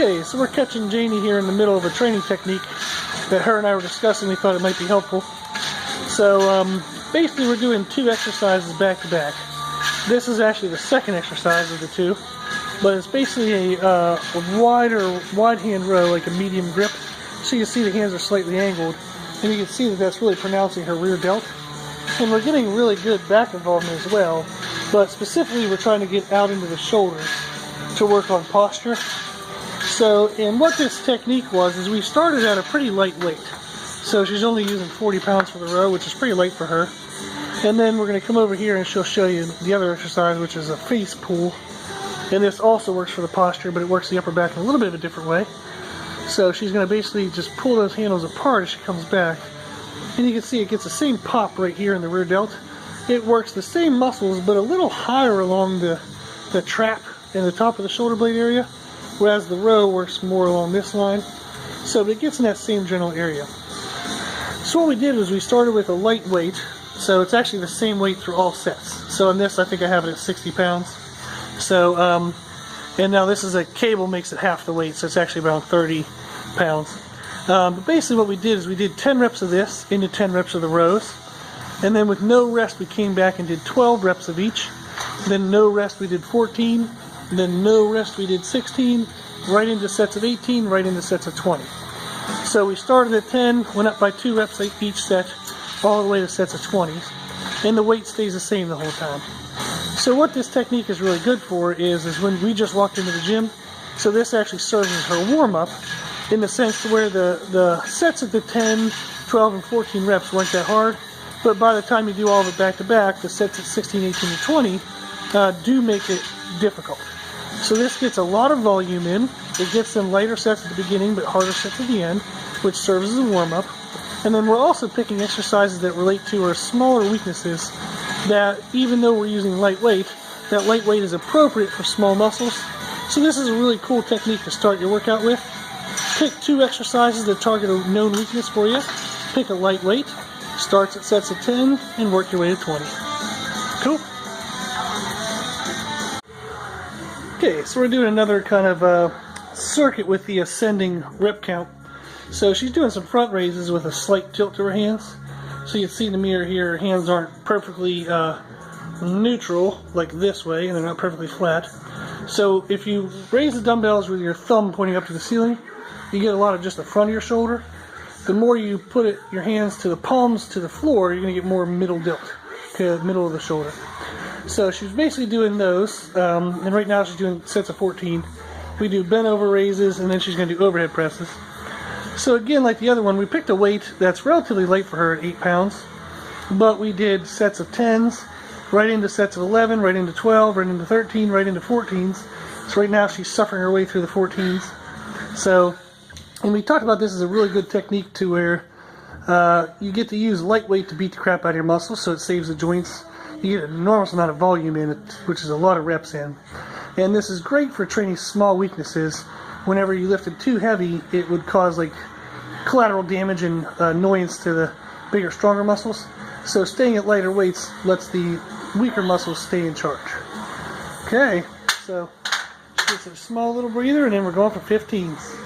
Okay, so we're catching Janie here in the middle of a training technique that her and I were discussing. We thought it might be helpful. So basically we're doing two exercises back to back. This is actually the second exercise of the two, but it's basically a wide hand row, like a medium grip. So you can see the hands are slightly angled, and you can see that that's really pronouncing her rear delt. And we're getting really good back involvement as well, but specifically we're trying to get out into the shoulders to work on posture. So, and what this technique was is we started at a pretty light weight. So she's only using 40 pounds for the row, which is pretty light for her. And then we're going to come over here and she'll show you the other exercise, which is a face pull. And this also works for the posture, but it works the upper back in a little bit of a different way. So she's going to basically just pull those handles apart as she comes back. And you can see it gets the same pop right here in the rear delt. It works the same muscles, but a little higher along the trap in the top of the shoulder blade area, whereas the row works more along this line. So it gets in that same general area. So what we did was we started with a light weight, so it's actually the same weight through all sets. So in this, I think I have it at 60 pounds. So, and now this is a cable makes it half the weight, so it's actually around 30 pounds. But basically what we did is we did 10 reps of this into 10 reps of the rows. And then with no rest, we came back and did 12 reps of each. Then no rest, we did 14. Then no rest, we did 16. Right into sets of 18, right into sets of 20. So we started at 10, went up by 2 reps each set, all the way to sets of 20s. And the weight stays the same the whole time. So what this technique is really good for is when we just walked into the gym. So this actually serves as her warm-up in the sense to where the sets at the 10, 12, and 14 reps weren't that hard. But by the time you do all of it back to back, the sets at 16, 18, and 20 do make it difficult. So this gets a lot of volume in. It gets them lighter sets at the beginning, but harder sets at the end, which serves as a warm-up. And then we're also picking exercises that relate to our smaller weaknesses that, even though we're using light weight, that light weight is appropriate for small muscles. So this is a really cool technique to start your workout with. Pick 2 exercises that target a known weakness for you. Pick a light weight. Starts at sets of 10 and work your way to 20. Cool. Okay, so we're doing another kind of circuit with the ascending rep count. So she's doing some front raises with a slight tilt to her hands. So you can see in the mirror here, her hands aren't perfectly neutral like this way, and they're not perfectly flat. So if you raise the dumbbells with your thumb pointing up to the ceiling, you get a lot of just the front of your shoulder. The more you put your hands to the palms to the floor, you're going to get more middle delt, okay, middle of the shoulder. So she's basically doing those, and right now she's doing sets of 14. We do bent over raises, and then she's going to do overhead presses. So again, like the other one, we picked a weight that's relatively light for her at 8 pounds, but we did sets of 10s, right into sets of 11, right into 12, right into 13, right into 14s. So right now she's suffering her way through the 14s. So, and we talked about this as a really good technique to where you get to use lightweight to beat the crap out of your muscles, so it saves the joints. You get an enormous amount of volume in it, which is a lot of reps in. And this is great for training small weaknesses. Whenever you lifted too heavy, it would cause like collateral damage and annoyance to the bigger, stronger muscles. So staying at lighter weights lets the weaker muscles stay in charge. Okay, so just a small little breather, and then we're going for 15s.